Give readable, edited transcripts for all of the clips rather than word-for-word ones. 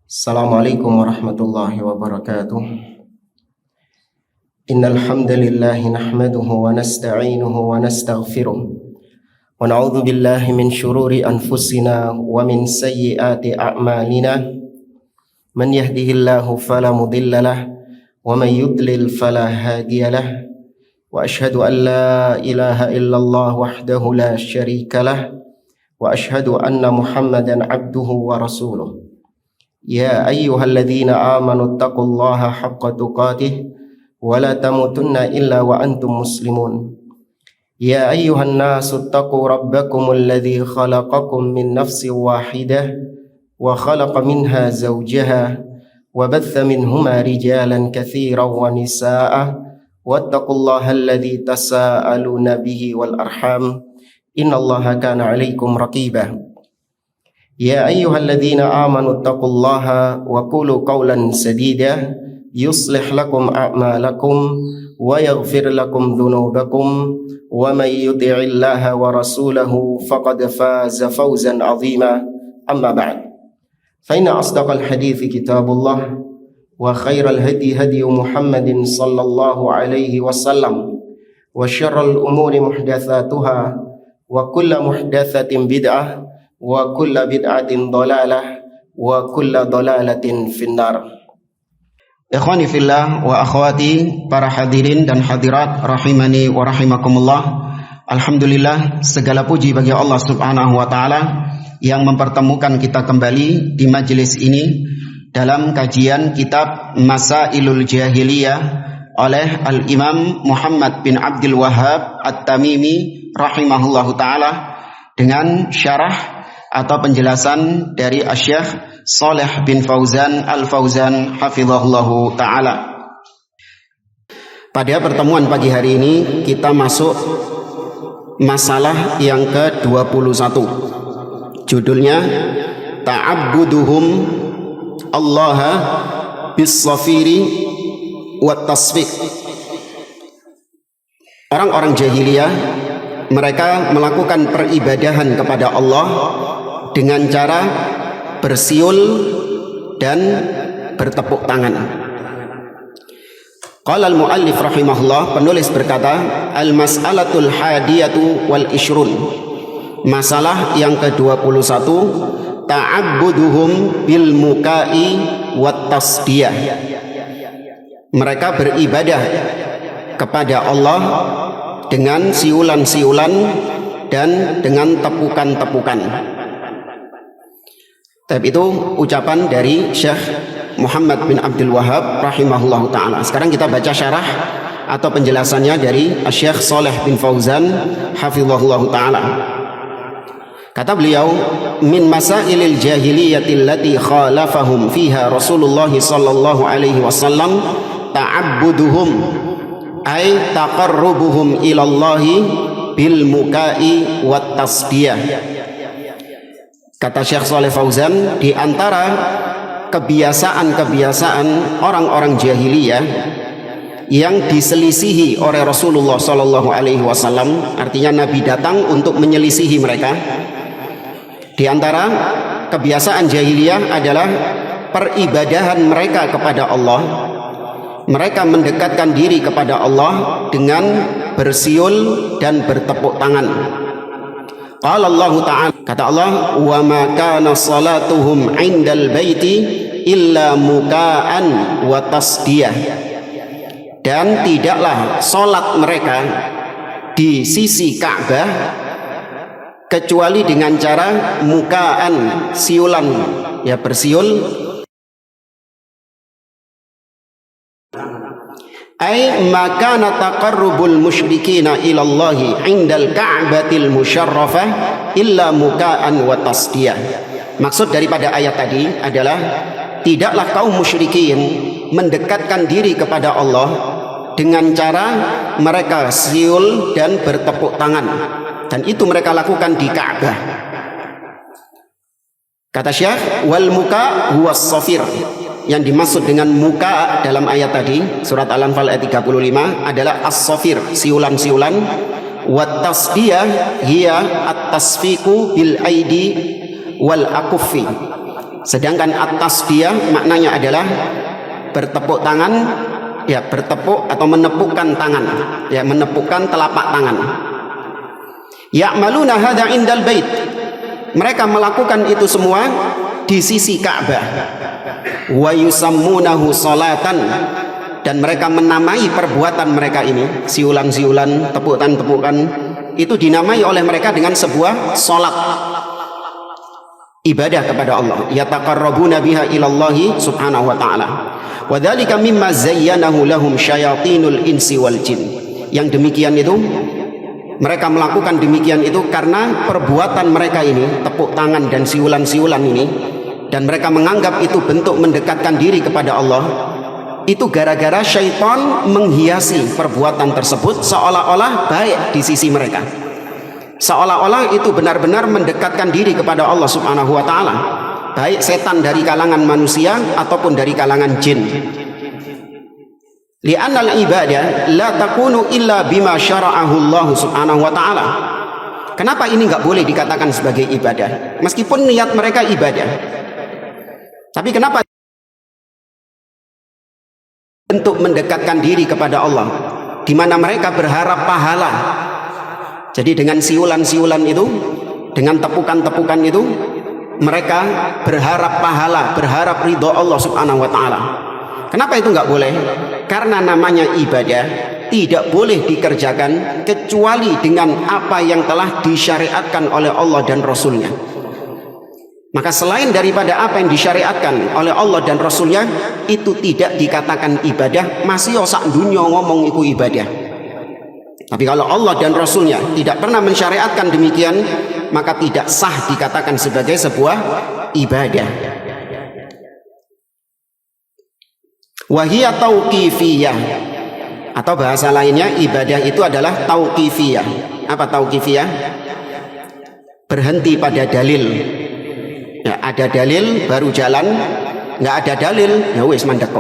Assalamualaikum warahmatullahi wabarakatuh. Innal hamdalillah nahmaduhu wa nasta'inuhu wa nastaghfiruh wa na'udzu billahi min shururi anfusina wa min sayyiati a'malina. Man yahdihillahu fala mudhillalah wa man yudlil fala hadiyalah. Wa ashhadu an la ilaha illallah wahdahu la syarikalah wa ashhadu anna Muhammadan abduhu wa rasuluh. Ya ayyuhalladzina amanu taqullaha haqqa tuqatih wa la tamutunna illa wa antum muslimun. Ya ayyuhan nasu taqu rabbakumul ladzi khalaqakum min nafsin wahidah wa khalaqa minha zawjaha wa batha minhuma rijalan katsiran wa nisaa'a wattaqullaha alladzi tasaaluna bihi wal arham innallaha kana 'alaikum raqiba. Ya ayyuhalladzina amanu taqullaha wa qulu qawlan sadida yuslih lakum a'malakum wa yaghfir lakum dhunubakum wa may yuti'illaha wa rasulahu faqad faza fawzan 'azima. Amma ba'd. Fa inna asdaqal hadithi kitabullah wa khairal hadi hadi Muhammadin sallallahu alaihi wasallam wa syarrul umuri muhdatsatuha wa kullu muhdatsatin bid'ah wa kulla bid'atin dhalalah wa kulla dhalalatin finnar. Ikhwani fillah wa akhwati, para hadirin dan hadirat rahimani wa rahimakumullah. Alhamdulillah, segala puji bagi Allah Subhanahu wa taala yang mempertemukan kita kembali di majelis ini dalam kajian kitab Masailul Jahiliyah oleh Al-Imam Muhammad bin Abdul Wahhab At-Tamimi rahimahullahu taala dengan syarah atau penjelasan dari Asy-Syaikh Shalih bin Fauzan Al-Fauzan hafizahullahu ta'ala. Pada pertemuan pagi hari ini kita masuk masalah yang ke-21. Judulnya Ta'abbuduhum Allaha bis-safiri wat tasfiq. Orang-orang jahiliyah mereka melakukan peribadahan kepada Allah dengan cara bersiul dan bertepuk tangan. Qala al-muallif rahimahullah, penulis berkata, al-mas'alatul hadiyatu wal ishrun. Masalah yang ke-21, ta'abbuduhum bil muka'i wat tasdiyah. Mereka beribadah kepada Allah dengan siulan-siulan dan dengan tepukan-tepukan. Tapi itu ucapan dari Syekh Muhammad bin Abdul Wahhab rahimahullahu ta'ala. Sekarang kita baca syarah atau penjelasannya dari Syekh Shalih bin Fauzan hafizahullahu ta'ala. Kata beliau, min masailil jahiliyatil lati khalafahum fiha Rasulullah sallallahu alaihi wasallam ta'abbuduhum ay taqarrubuhum ilallahi bil muka'i wat tasdiyah. Kata Syekh Shalih Fauzan, di antara kebiasaan-kebiasaan orang-orang jahiliyah yang diselisihi oleh Rasulullah sallallahu alaihi wasallam, artinya Nabi datang untuk menyelisihi mereka. Di antara kebiasaan jahiliyah adalah peribadahan mereka kepada Allah. Mereka mendekatkan diri kepada Allah dengan bersiul dan bertepuk tangan. Qala Allah Ta'ala, kata Allah, wa ma kana salatuhum 'indal baiti illa muka'an wa tasdiyah. Dan tidaklah salat mereka di sisi Ka'bah kecuali dengan cara muka'an, siulan, ya bersiul. Ay makana taqarrubul musyrikina ilallahi indal ka'batil musyarrafah illa muka'an wa tasdiyah. Maksud daripada ayat tadi adalah tidaklah kaum musyrikin mendekatkan diri kepada Allah dengan cara mereka siul dan bertepuk tangan, dan itu mereka lakukan di Ka'bah. Kata Syekh, wal muka huwas safir. Yang dimaksud dengan muka dalam ayat tadi surat Al-Anfal ayat 35 adalah as-safir, siulan-siulan. Wat tasdiyah hiya at-tasfiqu bil aidi wal akuffi. Sedangkan at-tasdiyah maknanya adalah bertepuk tangan, ya, bertepuk atau menepukkan tangan, ya, menepukkan telapak tangan. Ya'maluna hadza indal bait. Mereka melakukan itu semua di sisi Ka'bah. Wa yusammunahu salatan, dan mereka menamai perbuatan mereka ini, siulan-siulan, tepukan-tepukan, itu dinamai oleh mereka dengan sebuah salat, ibadah kepada Allah. Yataqarrabuna biha ilallahi subhanahu wa ta'ala. Wa dzalika mimma zayyanahu lahum syayatinul insi wal jin. Yang demikian itu, mereka melakukan demikian itu karena perbuatan mereka ini, tepuk tangan dan siulan-siulan ini, dan mereka menganggap itu bentuk mendekatkan diri kepada Allah, itu gara-gara syaitan menghiasi perbuatan tersebut seolah-olah baik di sisi mereka, seolah-olah itu benar-benar mendekatkan diri kepada Allah subhanahu wa ta'ala, baik setan dari kalangan manusia ataupun dari kalangan jin. Li'annal ibadah la takunu illa bima syara'ahu Allah subhanahu wa ta'ala. Kenapa ini nggak boleh dikatakan sebagai ibadah meskipun niat mereka ibadah? Tapi kenapa bentuk mendekatkan diri kepada Allah, di mana mereka berharap pahala? Jadi dengan siulan-siulan itu, dengan tepukan-tepukan itu, mereka berharap pahala, berharap ridho Allah subhanahu wa ta'ala. Kenapa itu nggak boleh? Karena namanya ibadah tidak boleh dikerjakan kecuali dengan apa yang telah disyariatkan oleh Allah dan Rasulnya. Maka selain daripada apa yang disyariatkan oleh Allah dan Rasulnya, itu tidak dikatakan ibadah. Masih osak dunia ngomong itu ibadah. Tapi kalau Allah dan Rasulnya tidak pernah mensyariatkan demikian, maka tidak sah dikatakan sebagai sebuah ibadah. Wahiyya tauqifiyah, atau bahasa lainnya ibadah itu adalah tauqifiyah. Apa tauqifiyah? Berhenti pada dalil. Ya, ada dalil baru jalan, nggak ada dalil ya wis mandek.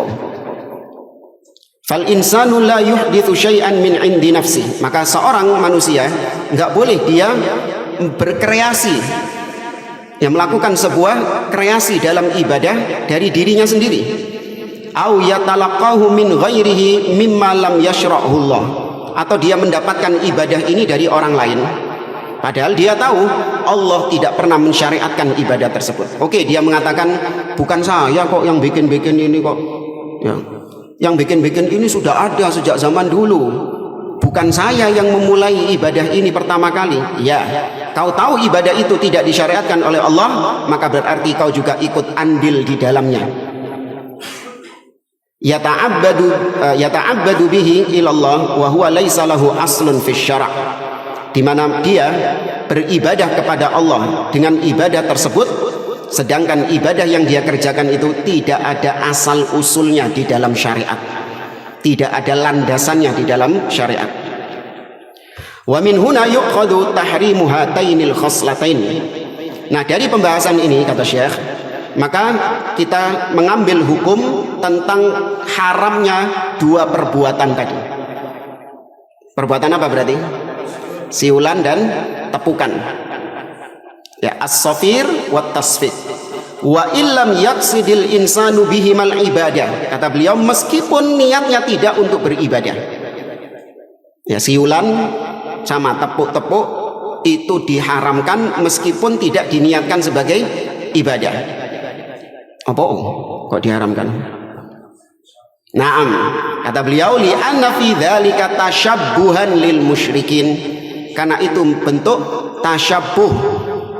Fal insanu la yuhditsu syai'an min 'indi nafsi. Maka seorang manusia nggak boleh dia berkreasi, yang melakukan sebuah kreasi dalam ibadah dari dirinya sendiri. Au yatalaqahu min ghairihi mimma lam yashra'hu Allah. Atau dia mendapatkan ibadah ini dari orang lain, padahal dia tahu Allah tidak pernah mensyariatkan ibadah tersebut. Oke, dia mengatakan bukan saya kok yang bikin-bikin ini kok. Ya. Yang bikin-bikin ini sudah ada sejak zaman dulu. Bukan saya yang memulai ibadah ini pertama kali. Ya, kau tahu ibadah itu tidak disyariatkan oleh Allah, maka berarti kau juga ikut andil di dalamnya. Yata'abbadu bihi ilallah wa huwa laisa lahu aslun fis syara'. Di mana dia beribadah kepada Allah dengan ibadah tersebut, sedangkan ibadah yang dia kerjakan itu tidak ada asal usulnya di dalam syariat, tidak ada landasannya di dalam syariat. Wa min huna yuqadu tahrimu hatainil khoslatain. Nah, dari pembahasan ini kata Syekh, maka kita mengambil hukum tentang haramnya dua perbuatan tadi. Perbuatan apa berarti? Siulan dan tepukan. Ya, as-safir wa tasfik. Wa illam yaqsidil insanu bihimal ibadah. Kata beliau, meskipun niatnya tidak untuk beribadah. Ya, siulan sama tepuk-tepuk itu diharamkan meskipun tidak diniatkan sebagai ibadah. Apa? Kok diharamkan? Naam, kata beliau, li anna fi dzalika tasyabbuhan lil musyrikin. Karena itu bentuk tasyabbuh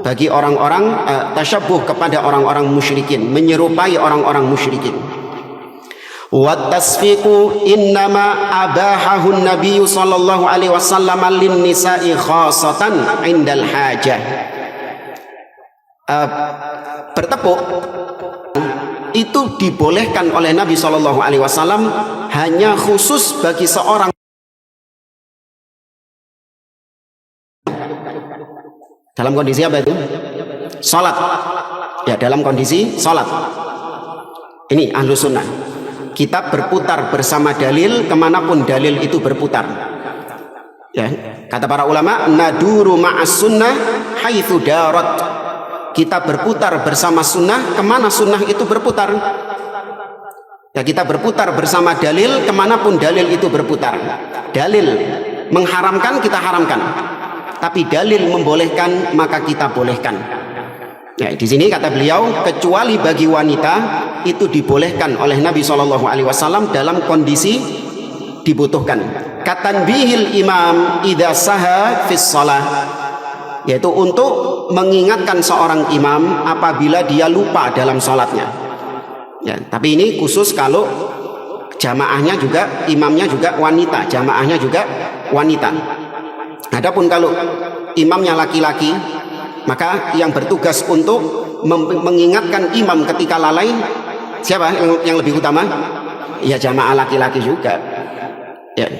bagi orang-orang, tasyabbuh kepada orang-orang musyrikin, menyerupai orang-orang musyrikin. Wa tasfiqu innama abahahu an-nabiy sallallahu alaihi wasallam lin nisa'i khassatan indal hajah. Bertepuk itu dibolehkan oleh Nabi sallallahu alaihi wasallam hanya khusus bagi seorang dalam kondisi apa itu? Salat. Ya, dalam kondisi salat. Ini ahlu sunnah. Kita berputar bersama dalil kemanapun dalil itu berputar. Ya, kata para ulama, naduru ma'as sunnah haitsu darat. kita berputar bersama sunnah, kemana sunnah itu berputar? Ya, kita berputar bersama dalil, kemanapun dalil itu berputar. Dalil mengharamkan, kita haramkan. Tapi dalil membolehkan, maka kita bolehkan. Ya, di sini kata beliau, kecuali bagi wanita itu dibolehkan oleh Nabi SAW dalam kondisi dibutuhkan. Katanbihil imam idza saha fis shalah, yaitu untuk mengingatkan seorang imam apabila dia lupa dalam sholatnya. Ya, tapi ini khusus kalau jamaahnya juga, imamnya juga wanita, jamaahnya juga wanita. Adapun kalau imamnya laki-laki, maka yang bertugas untuk mengingatkan imam ketika lalai siapa yang lebih utama? Ya, jamaah laki-laki juga. Ya.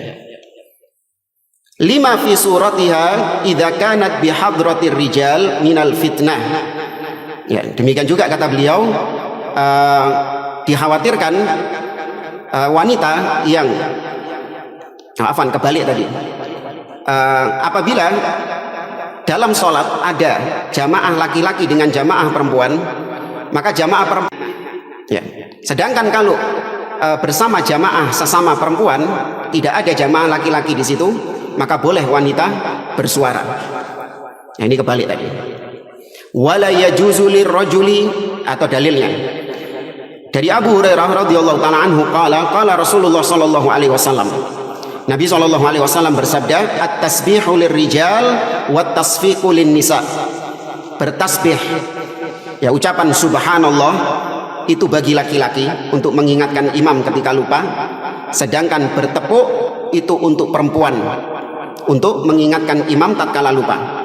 Lima fi suratiha idza kanat bi hadratir rijal minal fitnah. Ya, demikian juga kata beliau, dikhawatirkan wanita yang kebalik tadi, apabila dalam sholat ada jamaah laki-laki dengan jamaah perempuan, maka jamaah perempuan ya. Sedangkan kalau bersama jamaah sesama perempuan tidak ada jamaah laki-laki di situ, maka boleh wanita bersuara. Nah, ini kebalik tadi. Wala yajuzu lirrajuli, atau dalilnya dari Abu Hurairah radhiyallahu taala anhu qala Rasulullah sallallahu alaihi wasallam, Nabi sallallahu alaihi wasallam bersabda, at-tasbihu lirrijal wat tasfiqu linnisa. Bertasbih, ya, ucapan subhanallah itu bagi laki-laki untuk mengingatkan imam ketika lupa, sedangkan bertepuk itu untuk perempuan untuk mengingatkan imam tatkala lupa.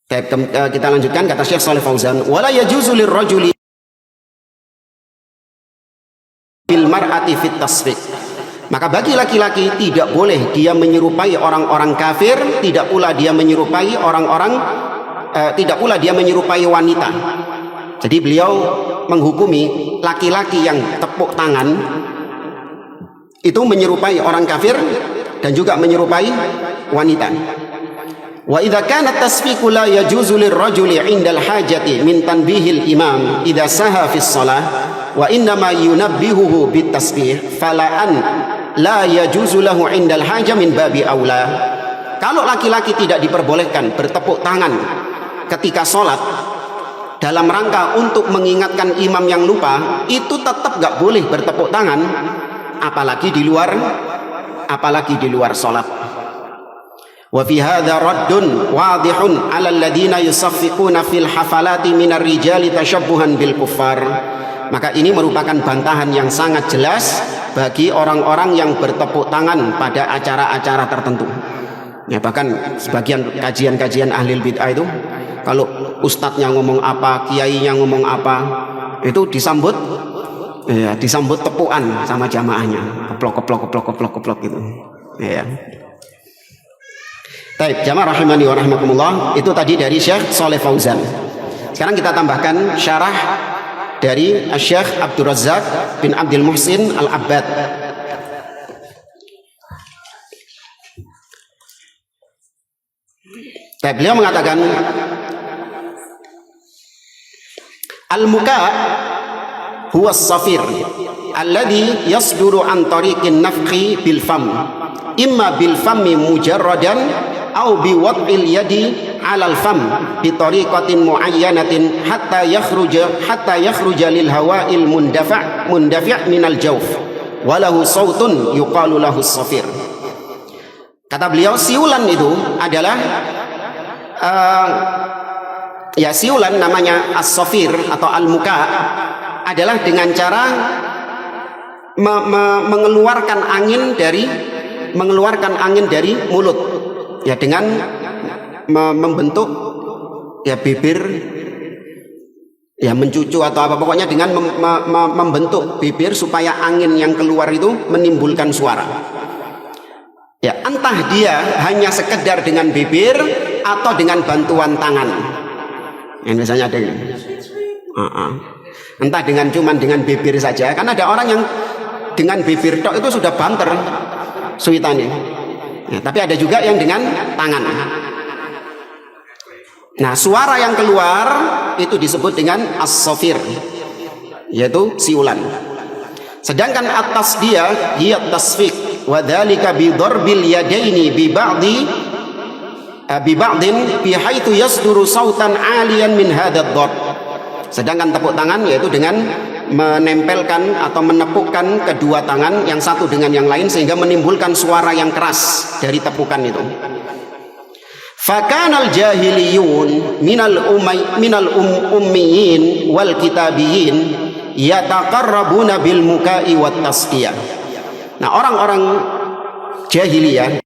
Kita lanjutkan, kata Syekh Shalih Fauzan, wala yajuzu lirrajuli bil mar'ati fit tasfiq. Maka bagi laki-laki tidak boleh dia menyerupai orang-orang kafir, tidak pula dia menyerupai tidak pula dia menyerupai wanita. Jadi beliau menghukumi laki-laki yang tepuk tangan itu menyerupai orang kafir dan juga menyerupai wanita. Wa idza kana tasfiqu la yajuzu lirrajuli 'inda al-hajati min tanbihil imam idza saha fi shalah wa inna ma yunabbihuhu bit tasbih fala an la yajuzu lahu 'inda al-haja min babi aula. Kalau laki-laki tidak diperbolehkan bertepuk tangan ketika sholat dalam rangka untuk mengingatkan imam yang lupa, itu tetap gak boleh bertepuk tangan, apalagi di luar sholat. Wa fi hadza raddun wadihun 'ala alladziina yusaffiquna fil hafalati minar rijali tashabbuhan bil kuffar. Maka ini merupakan bantahan yang sangat jelas bagi orang-orang yang bertepuk tangan pada acara-acara tertentu. Ya, bahkan sebagian kajian-kajian ahli bid'ah itu, kalau ustadznya ngomong apa, kiainya ngomong apa, itu disambut tepukan sama jamaahnya, keplok gitu. Ya. Baik, jamaah rahimani wa rahimakumullah, itu tadi dari Syekh Shalih Fauzan. Sekarang kita tambahkan syarah dari Syekh Abdul Razzaq bin Abdul Muhsin Al-Abbad. Beliau mengatakan, al-muka huwa as-safir alladhi yasduru an tariqin nafqi bil fam, imma bil fammi mujarradan au bi wad'il yadi 'alal fam bi tariqatin muayyanatin hatta yakhruja lil hawa'il mundafi' minal jawf wa lahu sautun yuqalu lahu as-safir. Kata beliau, siulan itu adalah siulan namanya as-safir atau al-muka adalah dengan cara mengeluarkan angin dari mulut, ya, dengan membentuk bibir, ya, mencucu atau apa, pokoknya dengan membentuk bibir supaya angin yang keluar itu menimbulkan suara. Ya, entah dia hanya sekedar dengan bibir atau dengan bantuan tangan. Yang biasanya ada ini. Entah cuman dengan bibir saja, karena ada orang yang dengan bibir tok itu sudah banter suitannya. Ya, tapi ada juga yang dengan tangan. Nah, suara yang keluar itu disebut dengan as-safir, yaitu siulan. Sedangkan atas dia hiya tasfiq, wa dzalika bi darbil yadaini bi ba'din bi haitsu yasduru sautan 'aliyan min hadzal darb. Sedangkan tepuk tangan yaitu dengan menempelkan atau menepukkan kedua tangan yang satu dengan yang lain sehingga menimbulkan suara yang keras dari tepukan itu. Fakanal jahiliyun minal ummiyin wal kitabiyin yataqarrabuna bil mukai wat tasqiyah. Nah, orang-orang jahiliyah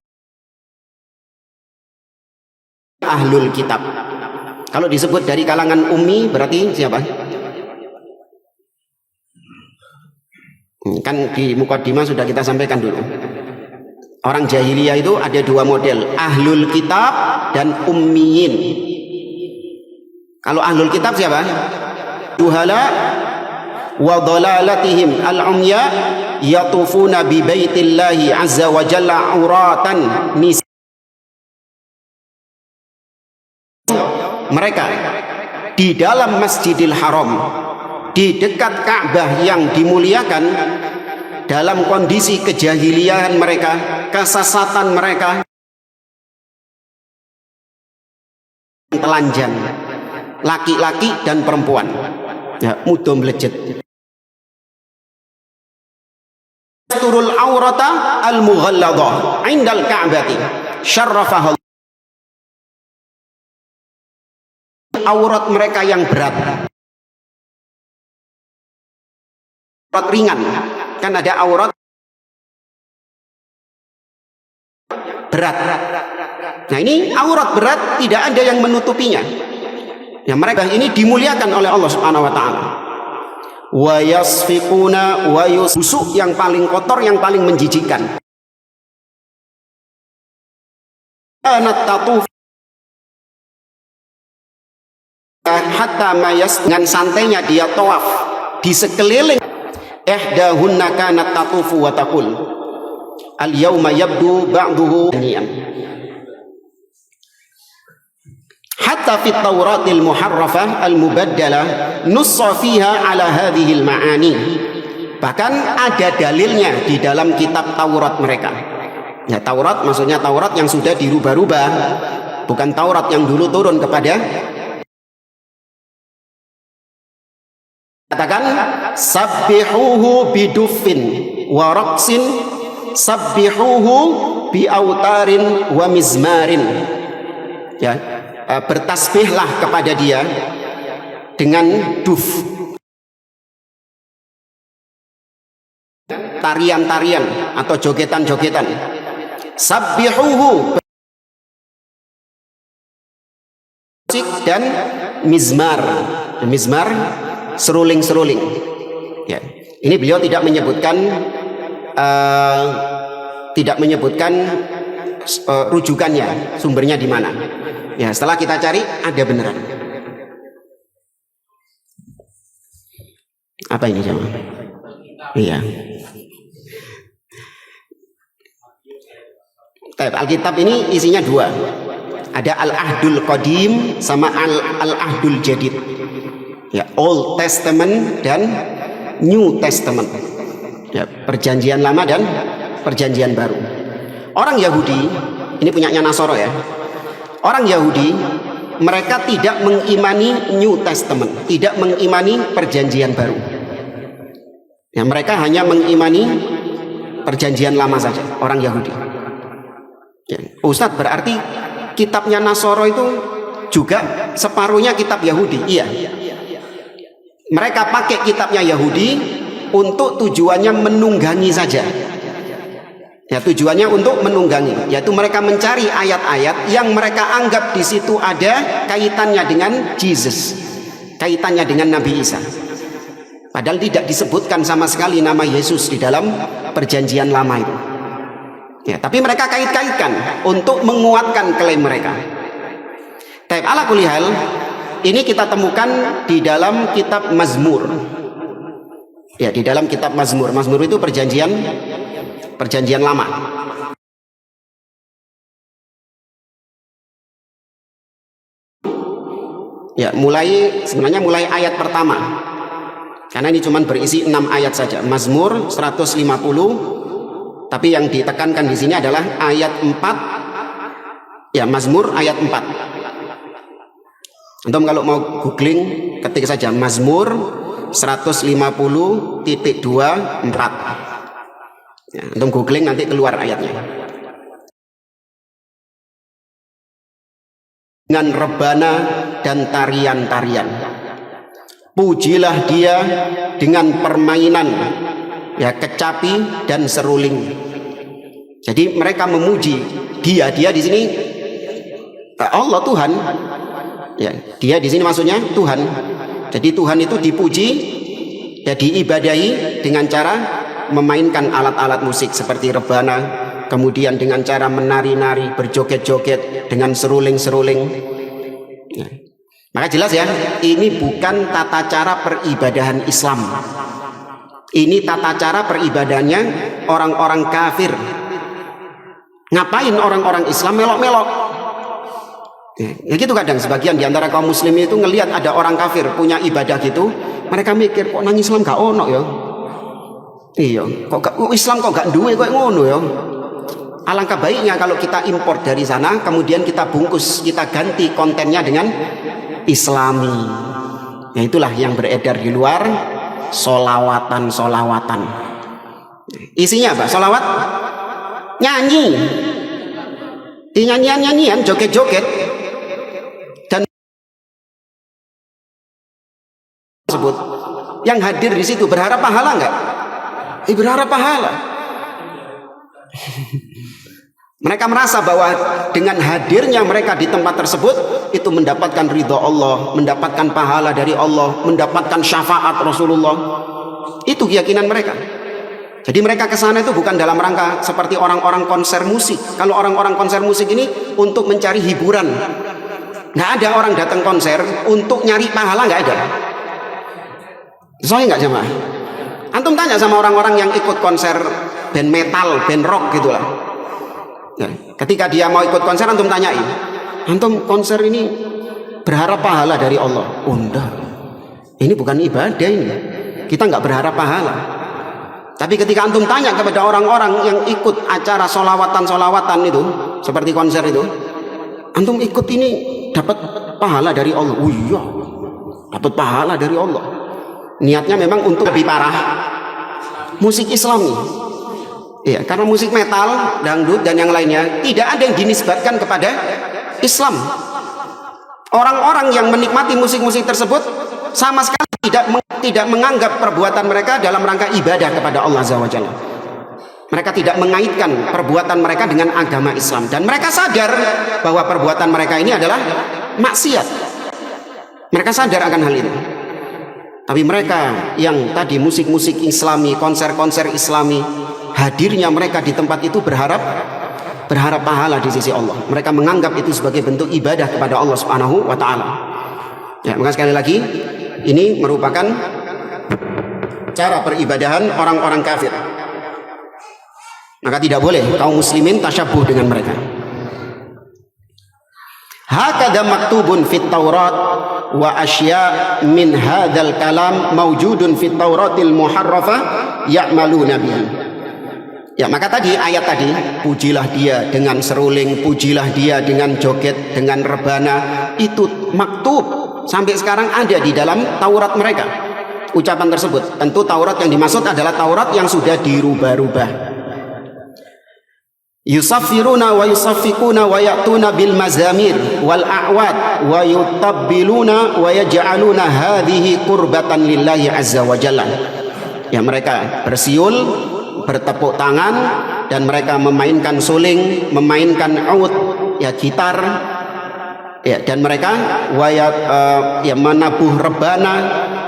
ahlul kitab. Kalau disebut dari kalangan ummi berarti siapa? Kan di mukaddimah sudah kita sampaikan dulu. Orang jahiliyah itu ada dua model, ahlul kitab dan ummiyin. Kalau ahlul kitab siapa? Juhala wa dhalalatihim al-umya yatufuna bi baitillahi azza wa jalla uratan nisa. Mereka di dalam Masjidil Haram, di dekat Ka'bah yang dimuliakan, dalam kondisi kejahilian mereka, kesesatan mereka, telanjang, laki-laki dan perempuan, ya, mudom lejet. Turul aurata al-mughalladah indal ka'bati syarrafahal. Aurat mereka yang berat, aurat ringan. Kan ada aurat berat. Nah, ini aurat berat tidak ada yang menutupinya. Ya, mereka ini dimuliakan oleh Allah Subhanahu wa taala. Wa yasfiquna wa busuk yang paling kotor, yang paling menjijikkan. Anat tatuf hatta mayas, dengan santainya dia tawaf di sekeliling. Ihdahunna kanat tatufu wa taqul al-yawma yabdu ba'duhu ni'am. Hatta fi at-tauratil muharrafah al-mubaddalah nussa fiha ala hadhihi al-ma'ani. Bahkan ada dalilnya di dalam kitab Taurat mereka. Ya, Taurat maksudnya Taurat yang sudah dirubah-rubah, bukan Taurat yang dulu turun kepada. Katakan sabbihuhu biduffin wa raqsin sabbihuhu bi autarin wa mizmarin. Ya, bertasbihlah kepada dia dengan duf, tarian-tarian atau jogetan-jogetan. Sabbihuhu dan mizmar. Mizmar seruling-seruling. Ya, ini beliau tidak menyebutkan rujukannya, sumbernya di mana. Ya, setelah kita cari ada beneran. Apa ini jemaah? Iya. Alkitab ini isinya dua. Ada Al-Ahdul Qadim sama Al-Ahdul Jadid. Ya, Old Testament dan New Testament. Ya, perjanjian lama dan perjanjian baru. Orang Yahudi, ini punyanya Nasoro ya. Orang Yahudi, mereka tidak mengimani New Testament, tidak mengimani perjanjian baru. Ya, mereka hanya mengimani perjanjian lama saja, orang Yahudi. Ya, Ustadz, berarti kitabnya Nasoro itu juga separuhnya kitab Yahudi? Iya. Mereka pakai kitabnya Yahudi untuk tujuannya menunggangi saja. Ya, tujuannya untuk menunggangi, yaitu mereka mencari ayat-ayat yang mereka anggap di situ ada kaitannya dengan Jesus, kaitannya dengan Nabi Isa. Padahal tidak disebutkan sama sekali nama Yesus di dalam perjanjian lama itu. Ya, tapi mereka kait-kaitkan untuk menguatkan klaim mereka. Tapi ala kulli hal, ini kita temukan di dalam kitab Mazmur. Ya, di dalam kitab Mazmur. Mazmur itu perjanjian lama. Ya, sebenarnya mulai ayat pertama. Karena ini cuma berisi 6 ayat saja. Mazmur 150, tapi yang ditekankan di sini adalah ayat 4. Ya, Mazmur ayat 4. Antum kalau mau googling, ketik saja Mazmur 150.24. Ya, antum googling nanti keluar ayatnya. Dengan rebana dan tarian-tarian, pujilah dia dengan permainan, ya, kecapi dan seruling. Jadi mereka memuji dia di sini Allah Tuhan. Ya, dia di sini maksudnya Tuhan. Jadi Tuhan itu dipuji, ya, diibadahi dengan cara memainkan alat-alat musik seperti rebana, kemudian dengan cara menari-nari, berjoget-joget dengan seruling-seruling. Ya. Maka jelas ya, ini bukan tata cara peribadahan Islam. Ini tata cara peribadahannya orang-orang kafir. Ngapain orang-orang Islam melok-melok? Ya gitu, kadang sebagian di antara kaum muslim itu ngelihat ada orang kafir punya ibadah gitu, mereka mikir, kok nang Islam gak ono ya? Iya, kok Islam kok gak duwe kok ngono ya? Alangkah baiknya kalau kita impor dari sana, kemudian kita bungkus, kita ganti kontennya dengan Islami. Ya itulah yang beredar di luar, solawatan. Isinya apa? Solawat, nyanyi, nyanyian, joget-joget. Tersebut yang hadir di situ berharap pahala enggak? Berharap pahala. Mereka merasa bahwa dengan hadirnya mereka di tempat tersebut itu mendapatkan ridha Allah, mendapatkan pahala dari Allah, mendapatkan syafaat Rasulullah. Itu keyakinan mereka. Jadi mereka ke sana itu bukan dalam rangka seperti orang-orang konser musik. Kalau orang-orang konser musik ini untuk mencari hiburan. Nggak ada orang datang konser untuk nyari pahala, nggak ada. Soalnya nggak jamaah. Antum tanya sama orang-orang yang ikut konser band metal, band rock gitulah. Ya, ketika dia mau ikut konser, antum tanyain, antum konser ini berharap pahala dari Allah? Oh enggak, ini bukan ibadah ini. Kita nggak berharap pahala. Tapi ketika antum tanya kepada orang-orang yang ikut acara solawatan itu, seperti konser itu, antum ikut ini dapat pahala dari Allah? Oh iya, dapat pahala dari Allah. Niatnya memang untuk lebih parah musik Islami. Iya, karena musik metal, dangdut dan yang lainnya tidak ada yang dinisbatkan kepada Islam. Orang-orang yang menikmati musik-musik tersebut sama sekali tidak menganggap perbuatan mereka dalam rangka ibadah kepada Allah Azza wa Jalla. Mereka tidak mengaitkan perbuatan mereka dengan agama Islam, dan mereka sadar bahwa perbuatan mereka ini adalah maksiat. Mereka sadar akan hal itu. Tapi mereka yang tadi musik-musik Islami, konser-konser Islami, hadirnya mereka di tempat itu berharap pahala di sisi Allah. Mereka menganggap itu sebagai bentuk ibadah kepada Allah Subhanahu wa taala. Ya, maka sekali lagi ini merupakan cara peribadahan orang-orang kafir. Maka tidak boleh kaum muslimin tasyabbuh dengan mereka. Hakadha maktubun fit Taurat wa asya min hadzal kalam mawjudun fit Tauratil muharrafah ya'maluna bihi. Ya, maka tadi ayat tadi, pujilah dia dengan seruling, pujilah dia dengan joget, dengan rebana, itu maktub sampai sekarang ada di dalam Taurat mereka. Ucapan tersebut, tentu Taurat yang dimaksud adalah Taurat yang sudah dirubah-rubah. Yusaffiruna wa yusaffiquna wa ya'tuna bil mazamir wal a'wad wa yutabbiluna wa yaj'aluna hadhihi qurbatan lillahi azza wa jalla. Ya, mereka bersiul, bertepuk tangan, dan mereka memainkan suling, memainkan oud, ya, gitar, ya, dan mereka menabuh rebana,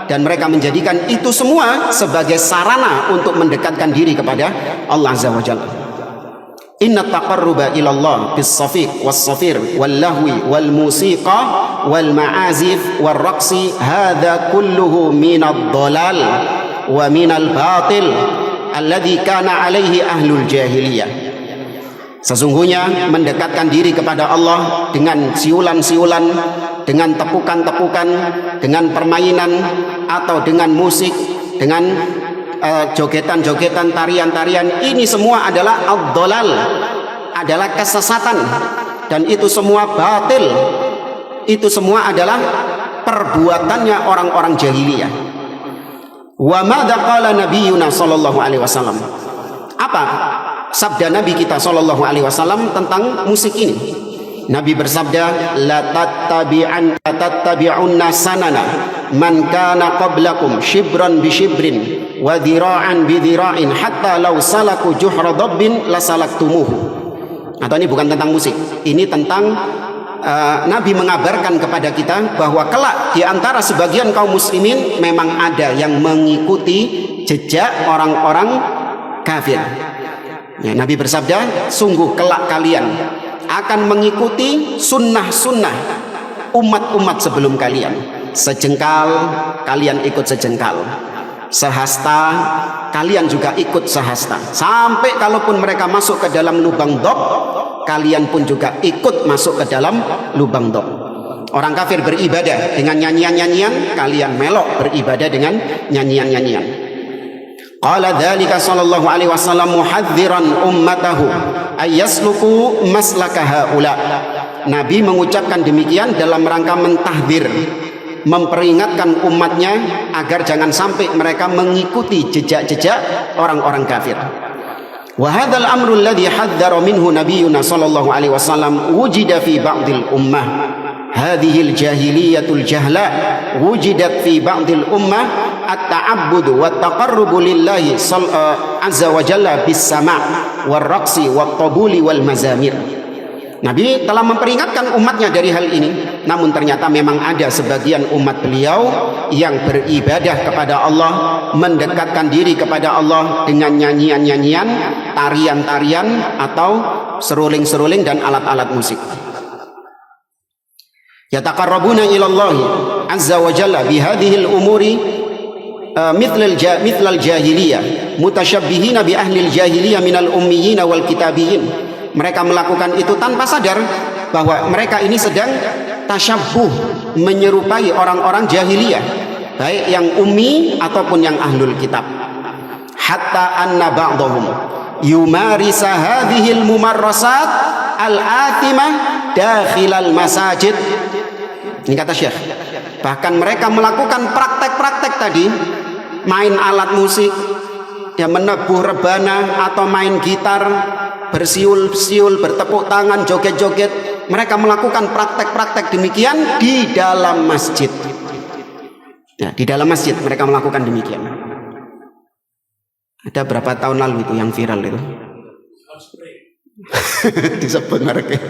dan mereka menjadikan itu semua sebagai sarana untuk mendekatkan diri kepada Allah azza wa jalla. Inna taqarruba ilallah bis safiq was safir wal lahwi wal musiqa wal ma'azif wal raqsi hadha kulluhu minad dhalal wa minal batil alladhi kana alaihi ahlul jahiliyah. Sesungguhnya mendekatkan diri kepada Allah dengan siulan-siulan, dengan tepukan-tepukan, dengan permainan atau dengan musik, dengan jogetan-jogetan, tarian-tarian, ini semua adalah ad-dhalal, adalah kesesatan, dan itu semua batil. Itu semua adalah perbuatannya orang-orang jahiliyah. Wa madza qala nabiyuna sallallahu alaihi wasallam? Apa sabda Nabi kita sallallahu alaihi wasallam tentang musik ini? Nabi bersabda, la tattabi'unna sanana man kana qablakum shibran bi shibrin wa dhira'an bi dhira'in hatta law salaku juhra dabbin la salaktumuhu. Atau ini bukan tentang musik, ini tentang Nabi mengabarkan kepada kita bahwa kelak di antara sebagian kaum muslimin memang ada yang mengikuti jejak orang-orang kafir. Ya, Nabi bersabda, sungguh kelak kalian akan mengikuti sunnah-sunnah umat-umat sebelum kalian. Sejengkal kalian ikut sejengkal, sehasta kalian juga ikut sehasta, sampai kalaupun mereka masuk ke dalam lubang dok, kalian pun juga ikut masuk ke dalam lubang dok. Orang kafir beribadah dengan nyanyian-nyanyian, kalian melok beribadah dengan nyanyian-nyanyian. Qala dzalika sallallahu alaihi wasallam muhadziran ummatahu ayasluku maslaka haula. Nabi mengucapkan demikian dalam rangka mentahdzir, memperingatkan umatnya agar jangan sampai mereka mengikuti jejak-jejak orang-orang kafir. Wa hadzal amru alladhi hadzara minhu nabiyyuna sallallahu alaihi wasallam wujida fi ba'dil ummah. Hadhihi al-jahiliyatul jahla wujidat fi ba'dil ummah at-ta'abbud wa taqarrubu lillahi azza wa jalla bis sama' war raqsi wat tabuli wal mazamir. Nabi telah memperingatkan umatnya dari hal ini, namun ternyata memang ada sebagian umat beliau yang beribadah kepada Allah, mendekatkan diri kepada Allah dengan nyanyian-nyanyian, tarian-tarian atau seruling-seruling dan alat-alat musik. Yataqarrabuna ila Allah azza wa jalla bihadhihi al-umuri mithlal jahiliyah mutasyabbihina bi ahli al-jahiliyah minal ummiyin wal kitabiyin. Mereka melakukan itu tanpa sadar bahwa mereka ini sedang tasyabbuh, menyerupai orang-orang jahiliyah, baik yang ummi ataupun yang ahlul kitab. Hatta anna ba'dahum yumarisa hadhil mumarrasat al-athimah dakhilal masajid. Ini kata Syekh. Bahkan mereka melakukan praktek-praktek tadi, main alat musik, ya menebuh rebana atau main gitar, bersiul-siul, bertepuk tangan, joget-joget. Mereka melakukan praktek-praktek demikian di dalam masjid. Ya, di dalam masjid mereka melakukan demikian. Ada berapa tahun lalu itu yang viral itu? Disebut mereknya.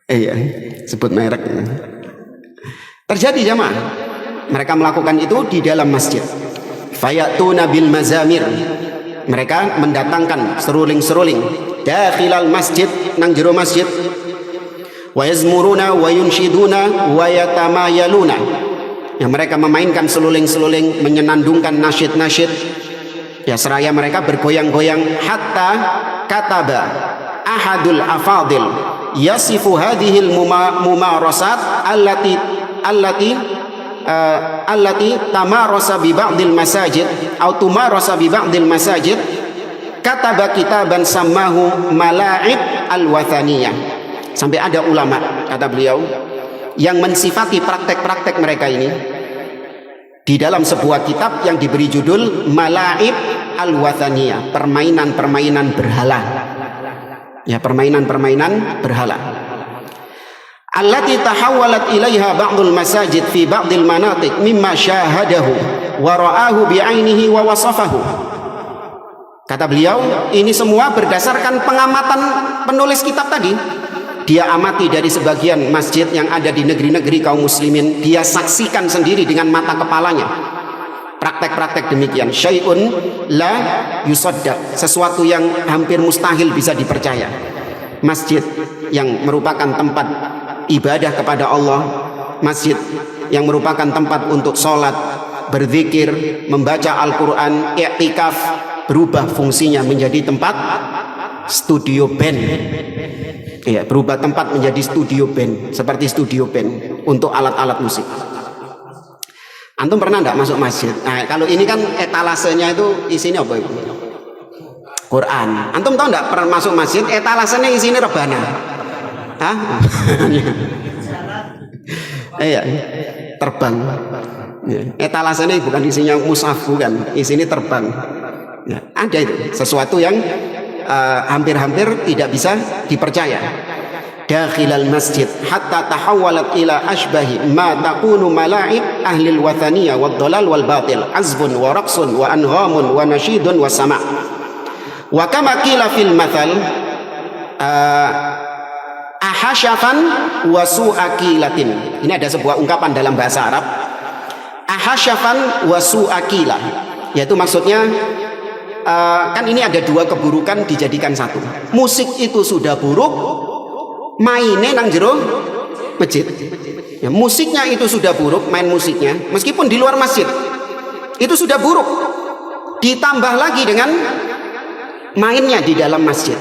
Iya, sebut merek. Terjadi jamaah. Mereka melakukan itu di dalam masjid. Fayatuna bil mazamir. Mereka mendatangkan seruling-seruling dakhilal masjid, nang jero masjid. Wa yazmuruna wa yunshiduna wa yatamayaluna. Ya, mereka memainkan seruling-seruling, menyenandungkan nasyid-nasyid. Ya, seraya mereka bergoyang-goyang. Hatta kataba ahadul afadil yasifu hadhil mumarasat allati tamarasa bi ba'dil masajid atau tumarasa bi ba'dil masajid, kataba kitaban samahu mala'ib al-wathaniyah. Sampai ada ulama, kata beliau, yang mensifati praktek-praktek mereka ini di dalam sebuah kitab yang diberi judul Mala'ib al-wathaniyah, permainan-permainan berhala. Ya, permainan-permainan berhala. Allati tahawwalat ilaiha ba'dul masajid fi ba'dil manatik mimma syahadahu wa ra'ahu bi'ainihi wa wasafahu. Kata beliau, ini semua berdasarkan pengamatan penulis kitab tadi. Dia amati dari sebagian masjid yang ada di negeri-negeri kaum muslimin, dia saksikan sendiri dengan mata kepalanya praktek-praktek demikian. Syai'un la yusaddaq, sesuatu yang hampir mustahil bisa dipercaya. Masjid yang merupakan tempat ibadah kepada Allah, masjid yang merupakan tempat untuk sholat, berzikir, membaca Al-Quran, i'tikaf, berubah fungsinya menjadi tempat studio band. Ya, berubah tempat menjadi studio band, seperti studio band untuk alat-alat musik. Antum pernah enggak masuk masjid? Nah, kalau ini kan etalasenya itu isinya apa itu? Quran. Antum tahu enggak pernah masuk masjid etalasenya isinya rebana? Hah? Iya, terbang. Ya, etalasenya bukan isinya mushaf, bukan, isinya terbang. Ya, ada itu sesuatu yang hampir-hampir tidak bisa dipercaya. Dakhilal masjid hatta tahawwalat ila ashbahi ma takunu mala'ib ahli al-wathaniyah wad dalal wal batil azbun wa raqsun wa anghamun wa nasyidun wa sama' wa kama qila fil mathal ahashafan wa su'akilatin. Ini ada sebuah ungkapan dalam bahasa Arab, ahashafan wa su'akila, yaitu maksudnya kan ini ada dua keburukan dijadikan satu. Musik itu sudah buruk, mainnya nang jero masjid. Ya, musiknya itu sudah buruk, main musiknya meskipun di luar masjid itu sudah buruk, ditambah lagi dengan mainnya di dalam masjid.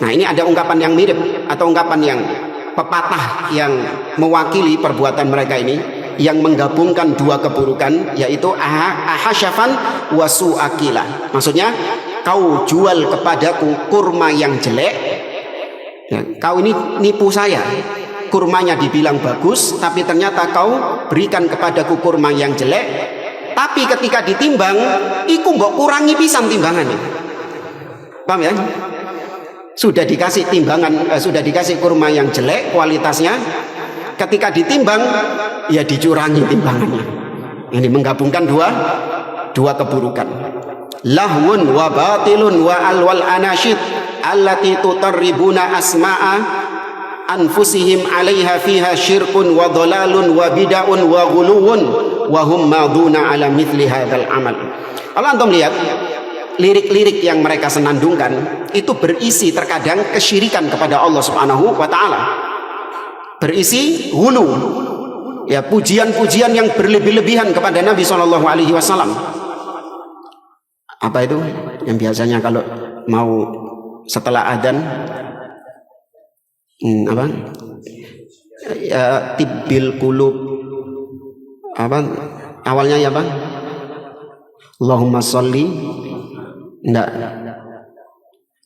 Nah, ini ada ungkapan yang mirip atau ungkapan yang pepatah yang mewakili perbuatan mereka ini, yang menggabungkan dua keburukan, yaitu ahasyafan wa su'akila. Maksudnya, kau jual kepadaku kurma yang jelek, ya, kau ini nipu saya. Kurmanya dibilang bagus, tapi ternyata kau berikan kepadaku kurma yang jelek, tapi ketika ditimbang iku mbok kurangi pisan timbangannya. Paham ya? Sudah dikasih timbangan, sudah dikasih kurma yang jelek kualitasnya, ketika ditimbang ya dicurangi timbangannya. Ini menggabungkan dua keburukan. Lahwun wa batilun wa alwal anasyid allati tutarribuna asma'a anfusihim 'alaiha fiha syirkun wa dhalalun wa bid'un wa ghuluwun wa hum maduna 'ala mithli hadzal amal. Kalau antum lihat lirik-lirik yang mereka senandungkan itu berisi terkadang kesyirikan kepada Allah Subhanahu wa taala. Berisi hulu, ya, pujian-pujian yang berlebih-lebihan kepada Nabi Shallallahu alaihi wasallam. Apa itu? Yang biasanya kalau mau setelah adzan apa? Ya, tibbil qulub. Apa? Awalnya ya, Bang? Allahumma sholli enggak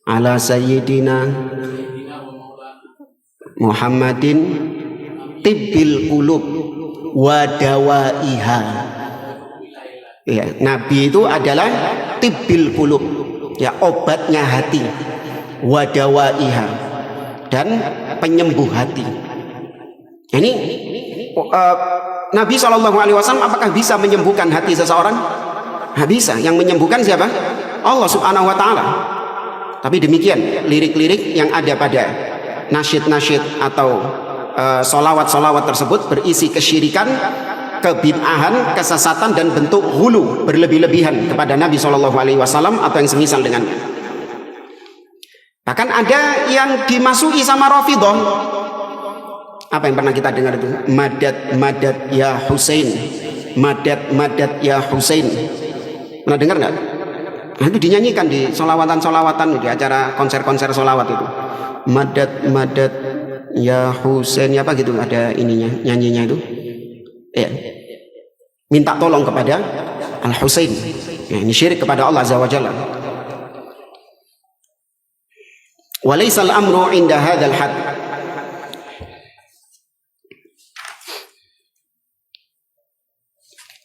ala sayyidina Muhammadin tibbil qulub wa dawaiha. Ya, Nabi itu adalah tibbil qulub, ya, obatnya hati, wa dawaiha, dan penyembuh hati. Ini Nabi SAW apakah bisa menyembuhkan hati seseorang? Nggak bisa. Yang menyembuhkan siapa? Allah Subhanahu wa taala. Tapi demikian lirik-lirik yang ada pada nasyid-nasyid atau solawat-solawat tersebut berisi kesyirikan, kebid'ahan, kesesatan, dan bentuk hulu, berlebih-lebihan kepada Nabi SAW atau yang semisal dengan. Bahkan ada yang dimasuki sama Rafidhah. Apa yang pernah kita dengar itu? Madad madad ya Husain, madad madad ya Husain. Pernah dengar nggak? Nah, itu dinyanyikan di solawatan-solawatan, di acara konser-konser solawat itu. Madad madad ya Husain, apa gitu, ada ininya, nyanyinya itu. Ya, minta tolong kepada Al Husain. Ya, ini syirik kepada Allah Azza wa Jalla. Walaisal amru inda hadzal had.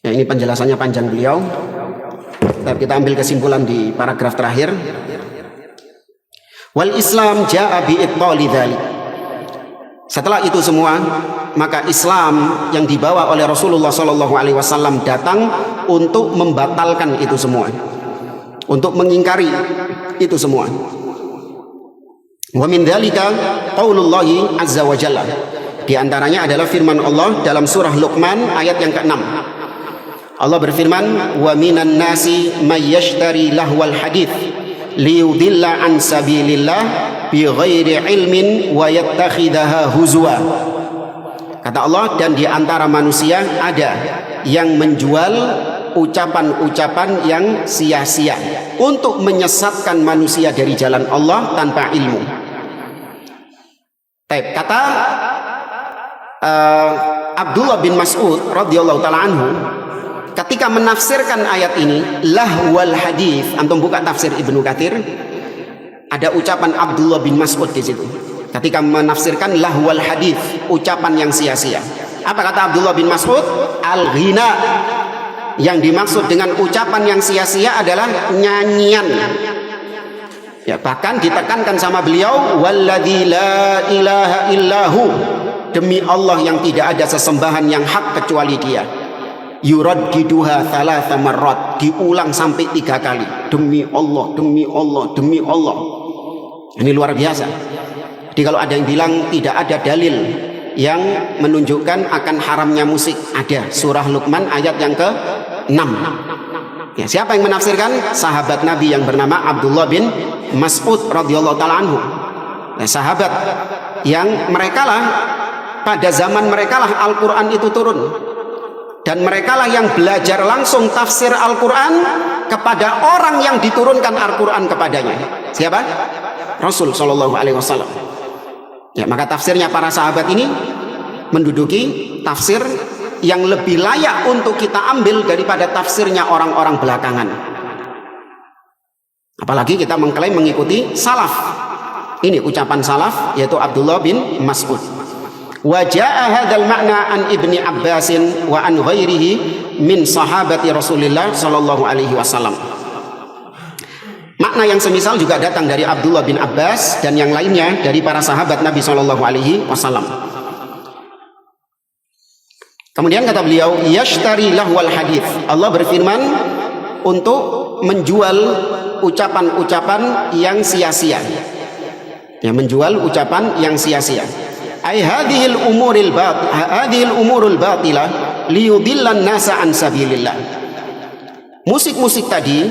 Ya, ini penjelasannya panjang beliau. Kita ambil kesimpulan di paragraf terakhir. Wal Islam jaa bi ibtali dzalik. Setelah itu semua, maka Islam yang dibawa oleh Rasulullah SAW datang untuk membatalkan itu semua, untuk mengingkari itu semua. Wa min dzalika qaulullahi azza wa jalla. Di antaranya adalah firman Allah dalam surah Luqman ayat yang ke-6. Allah berfirman, wa minan nasi may yashtari lahwal hadits liyudilla an sabilillah bighairi ilmin wa yattakhidaha huzwa. Kata Allah, dan di antara manusia ada yang menjual ucapan-ucapan yang sia-sia untuk menyesatkan manusia dari jalan Allah tanpa ilmu. Kata Abdullah bin Mas'ud radhiyallahu taala anhu ketika menafsirkan ayat ini, lahwal hadis, antum buka tafsir Ibnu Katsir, ada ucapan Abdullah bin Mas'ud di situ. Ketika menafsirkan lahwal hadis, ucapan yang sia-sia. Apa kata Abdullah bin Mas'ud? Al-ghina. Yang dimaksud dengan ucapan yang sia-sia adalah nyanyian. Ya, bahkan ditekankan sama beliau, walladzi la ilaha illahu, demi Allah yang tidak ada sesembahan yang hak kecuali Dia. Yuraddiduha thalatha marrat, diulang sampai 3 kali. Demi Allah, demi Allah, demi Allah. Ini luar biasa. Jadi kalau ada yang bilang tidak ada dalil yang menunjukkan akan haramnya musik, ada surah Luqman ayat yang ke-6. Ya, siapa yang menafsirkan? Sahabat Nabi yang bernama Abdullah bin Mas'ud radhiyallahu taala anhu. Ya, sahabat yang mereka lah pada zaman mereka lah Al-Quran itu turun. Dan mereka lah yang belajar langsung tafsir Al-Quran kepada orang yang diturunkan Al-Quran kepadanya. Siapa? Rasul Shallallahu Alaihi Wasallam. Ya, maka tafsirnya para sahabat ini menduduki tafsir yang lebih layak untuk kita ambil daripada tafsirnya orang-orang belakangan. Apalagi kita mengklaim mengikuti salaf. Ini ucapan salaf, yaitu Abdullah bin Mas'ud. Wa jaa hadzal ma'na an Ibni Abbasin wa an ghairihi min sahabati Rasulillah sallallahu alaihi wasallam. Makna yang semisal juga datang dari Abdullah bin Abbas dan yang lainnya dari para sahabat Nabi sallallahu alaihi wasallam. Kemudian kata beliau, yashtari lahwal hadits. Allah berfirman untuk menjual ucapan-ucapan yang sia-sia. Ya, menjual ucapan yang sia-sia. Ai hadhil umurul batilah liyudillan nasa an sabilillah. Musik-musik tadi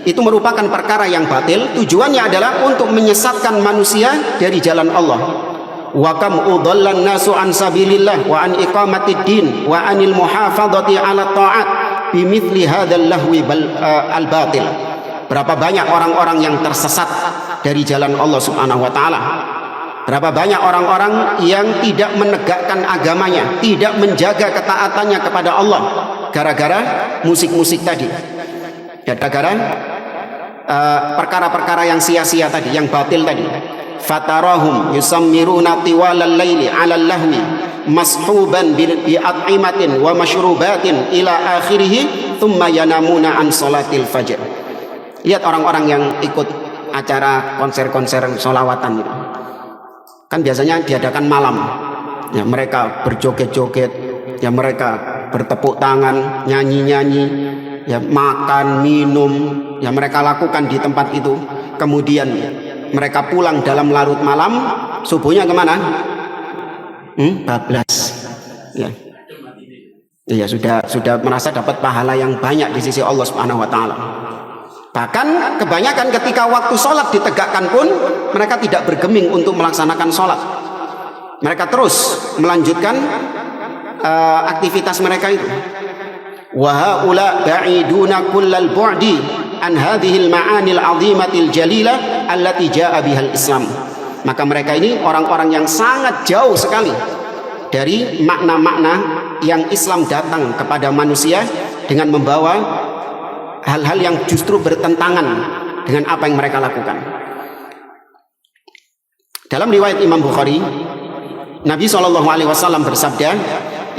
itu merupakan perkara yang batil, tujuannya adalah untuk menyesatkan manusia dari jalan Allah. Wa kam udallan nasu an sabilillah wa an iqamatid din wa anil muhafadzati ala ta'at bimithli hadzal lahwi al batil. Berapa banyak orang-orang yang tersesat dari jalan Allah Subhanahu wa taala. Berapa banyak orang-orang yang tidak menegakkan agamanya, tidak menjaga ketaatannya kepada Allah gara-gara musik-musik tadi. Gara-gara perkara-perkara yang sia-sia tadi, yang batil tadi. Fatarahum yusammiruna tiwalal laili 'alal lahwi mashuban bi at'imatin wa mashrubatin ila akhirih thumma yanamuna an salatil fajr. Lihat orang-orang yang ikut acara konser-konser sholawatan itu. Kan biasanya diadakan malam. Ya, mereka berjoget-joget, ya mereka bertepuk tangan, nyanyi-nyanyi, ya makan, minum, ya mereka lakukan di tempat itu. Kemudian mereka pulang dalam larut malam, subuhnya kemana? Bablas. Ya. Ya, sudah merasa dapat pahala yang banyak di sisi Allah Subhanahu wa taala. Bahkan kebanyakan ketika waktu sholat ditegakkan pun mereka tidak bergeming untuk melaksanakan sholat. Mereka terus melanjutkan aktivitas mereka itu. Wa haula ba'iduna kullal bu'di an hadhil ma'anil 'azimatil jalilah allati ja'a bihal Islam. Maka mereka ini orang-orang yang sangat jauh sekali dari makna-makna yang Islam datang kepada manusia dengan membawa hal-hal yang justru bertentangan dengan apa yang mereka lakukan. Dalam riwayat Imam Bukhari, Nabi SAW bersabda,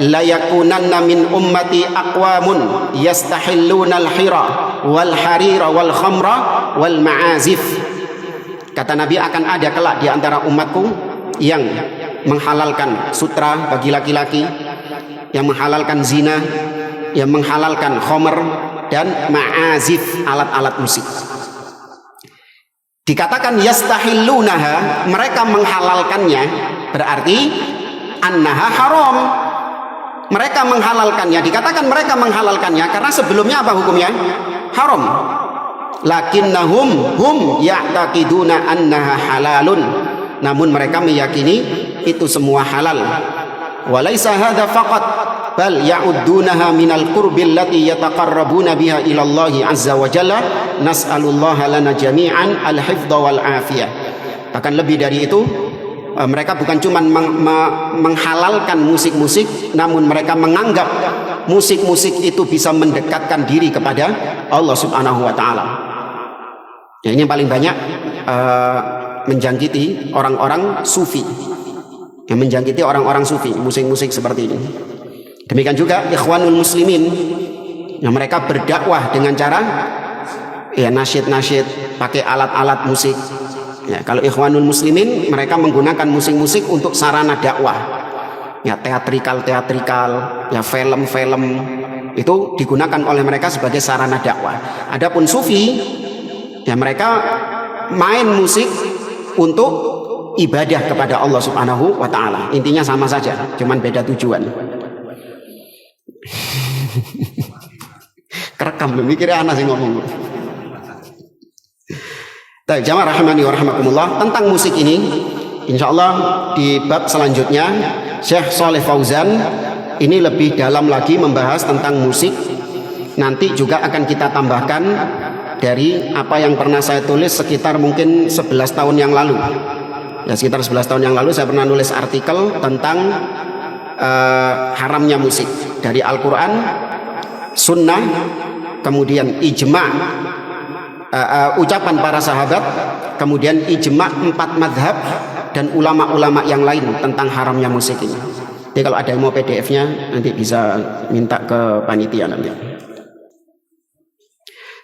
la yakunanna min ummati aqwamun yastahilluna al-hira wal harira wal khamra wal ma'azif. Kata Nabi, akan ada kelak di antara umatku yang menghalalkan sutra bagi laki-laki, yang menghalalkan zina, yang menghalalkan khamr dan ma'azif, alat-alat musik. Dikatakan yastahillunaha, mereka menghalalkannya, berarti annaha haram. Mereka menghalalkannya. Dikatakan mereka menghalalkannya karena sebelumnya apa hukumnya? Haram. Lakinnahum ya'taqiduna annaha halalun. Namun mereka meyakini itu semua halal. Walaysa hadza faqat bal ya'uddunaha minal qurbil lati yataqarrabuna biha ila Allah azza wa jalla. Nas'alullaha lana jami'an al-hifdha wal afiyah. Bahkan lebih dari itu, mereka bukan cuma menghalalkan musik-musik, namun mereka menganggap musik-musik itu bisa mendekatkan diri kepada Allah Subhanahu wa taala. Ya, ini yang paling banyak menjangkiti orang-orang sufi. Yang menjangkiti orang-orang sufi, musik-musik seperti ini. Demikian juga Ikhwanul Muslimin, yang mereka berdakwah dengan cara ya nasyid-nasyid, pakai alat-alat musik. Ya, kalau Ikhwanul Muslimin mereka menggunakan musik-musik untuk sarana dakwah. Ya, teatrikal, ya film-film itu digunakan oleh mereka sebagai sarana dakwah. Adapun sufi, ya mereka main musik untuk ibadah kepada Allah Subhanahu wa taala. Intinya sama saja, cuman beda tujuan. Kerekam belum, mikirnya anak sih ngomong. Baik, jamaah rahimani wa rahimakumullah, tentang musik ini insyaallah di bab selanjutnya Syekh Shalih Fauzan ini lebih dalam lagi membahas tentang musik. Nanti juga akan kita tambahkan dari apa yang pernah saya tulis sekitar mungkin 11 tahun yang lalu. Ya, sekitar 11 tahun yang lalu saya pernah nulis artikel tentang haramnya musik dari Al-Quran, Sunnah, kemudian ijma', ucapan para sahabat, kemudian ijma' 4 madhab dan ulama-ulama yang lain tentang haramnya musik ini. Jadi kalau ada yang mau PDF-nya nanti bisa minta ke panitia nanti.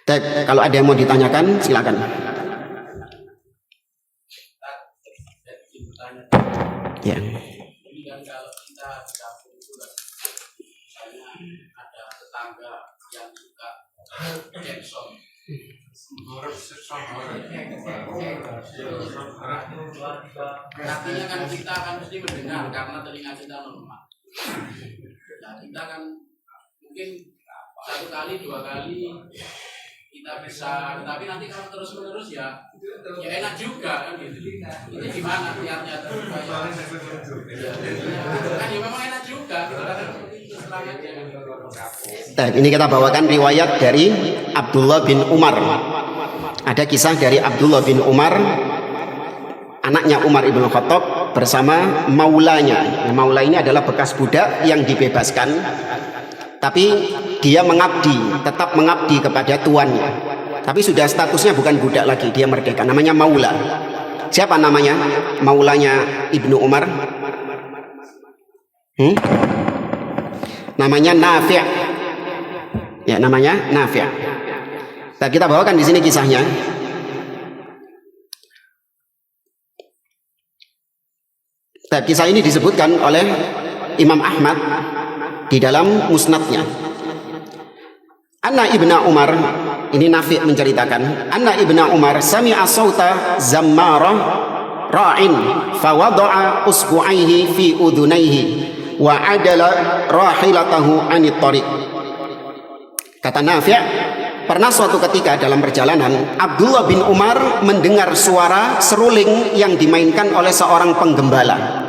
Jadi, kalau ada yang mau ditanyakan silakan. Ya. Artinya kan kita akan mesti mendengar karena telinga kita normal. Nah, kita kan mungkin 1 kali 2 kali kita bisa, tapi nanti kalau terus menerus ya enak juga kan gitu. Itu gimana niatnya tuh? Kan ya memang enak juga. Nah, ini kita bawakan riwayat dari Abdullah bin Umar. Ada kisah dari Abdullah bin Umar, anaknya Umar ibn Khattab bersama maulanya. Nah, maula ini adalah bekas budak yang dibebaskan, tapi dia mengabdi, tetap mengabdi kepada tuannya. Tapi sudah statusnya bukan budak lagi, dia merdeka. Namanya maula. Siapa namanya? Maulanya Ibnu Umar. Namanya Nafi'. Ya, namanya Nafi'. Nah, kita bawakan di sini kisahnya. Nah, kisah ini disebutkan oleh Imam Ahmad di dalam musnadnya. Anna ibna Umar, ini Nafi' menceritakan, Anna ibna Umar sami'a sawta zammarah ra'in fawada'a usbu'aihi fi udhunaihi wa adala rahilatahu anit tariq. Kata Nafi', pernah suatu ketika dalam perjalanan Abdullah bin Umar mendengar suara seruling yang dimainkan oleh seorang penggembala.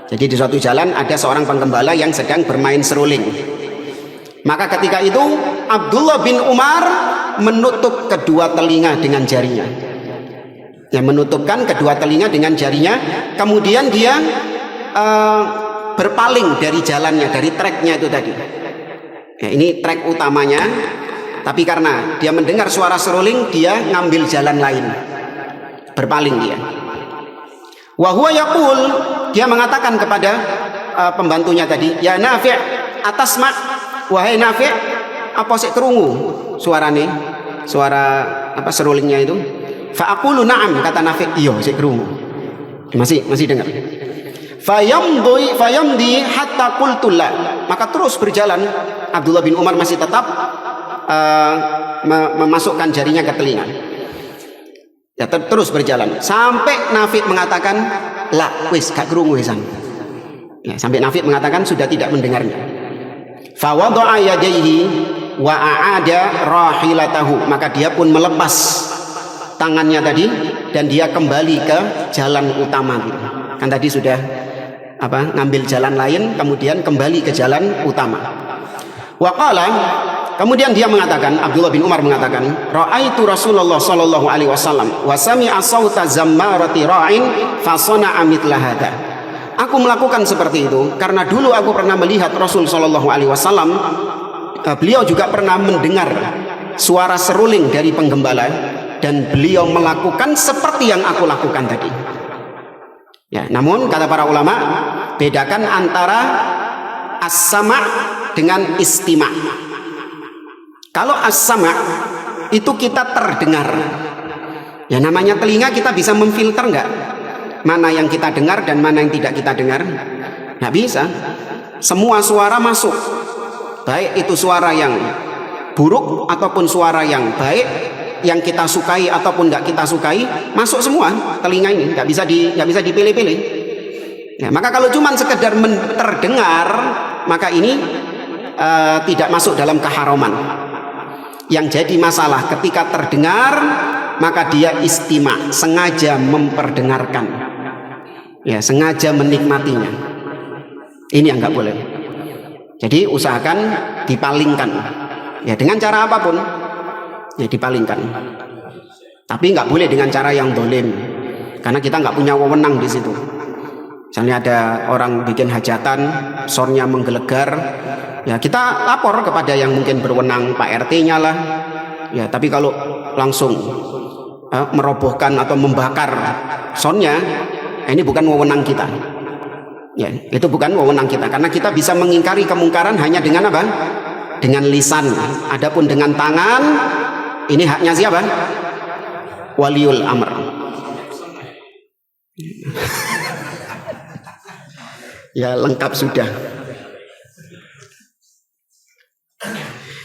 Jadi di suatu jalan ada seorang penggembala yang sedang bermain seruling. Maka ketika itu Abdullah bin Umar menutup kedua telinga dengan jarinya. Ya, menutupkan kedua telinga dengan jarinya. Kemudian dia berpaling dari jalannya, dari treknya itu tadi. Ya, ini trek utamanya. Tapi karena dia mendengar suara seruling, dia ngambil jalan lain. Berpaling dia. Wa huwa yaqul, dia mengatakan kepada pembantunya tadi, ya Nafi', atasma, wahai Nafi', apa sih kerungu suarane? Suara apa serulingnya itu? Fa aqulu na'am, kata Nafi', iya sik kerungu. Masih dengar. Fayamdi hatta qultu la. Maka terus berjalan, Abdullah bin Umar masih tetap memasukkan jarinya ke telinga. Ya, terus berjalan sampai Nafi' mengatakan la wis gak krungu wisan. Ya, sampai Nafi' mengatakan sudah tidak mendengarnya. Fa wada'a yadayhi wa a'ada rahilatahu, maka dia pun melepas tangannya tadi dan dia kembali ke jalan utama. Kan tadi sudah ngambil jalan lain kemudian kembali ke jalan utama. Wa qala, Kemudian dia mengatakan, Abdullah bin Umar mengatakan, ra'aitu Rasulullah sallallahu alaihi wasallam wa sami'a sauta zammarati ra'in fa sana'a mithla hadza. Aku melakukan seperti itu karena dulu aku pernah melihat Rasul sallallahu alaihi wasallam, beliau juga pernah mendengar suara seruling dari penggembala dan beliau melakukan seperti yang aku lakukan tadi. Ya, namun kata para ulama, bedakan antara as-sama' dengan istima'. Kalau as-sama' itu kita terdengar. Ya, namanya telinga, kita bisa memfilter nggak? Mana yang kita dengar dan mana yang tidak kita dengar? Nggak bisa. Semua suara masuk. Baik itu suara yang buruk ataupun suara yang baik, yang kita sukai ataupun nggak kita sukai, masuk semua telinga ini, nggak bisa dipilih-pilih. Ya, maka kalau cuma sekedar terdengar, maka ini tidak masuk dalam keharaman. Yang jadi masalah ketika terdengar, maka dia istima', sengaja memperdengarkan, ya, sengaja menikmatinya. Ini yang nggak boleh. Jadi usahakan dipalingkan, ya, dengan cara apapun. Ya, dipalingkan, tapi nggak boleh dengan cara yang dolim, karena kita nggak punya wewenang di situ. Misalnya ada orang bikin hajatan, sornya menggelegar, ya kita lapor kepada yang mungkin berwenang, Pak RT-nya lah. Ya, tapi kalau langsung merobohkan atau membakar sonnya, ini bukan wewenang kita. Ya, itu bukan wewenang kita, karena kita bisa mengingkari kemungkaran hanya dengan apa? Dengan lisan. Adapun dengan tangan, ini haknya siapa? Waliul amr. Ya, lengkap sudah.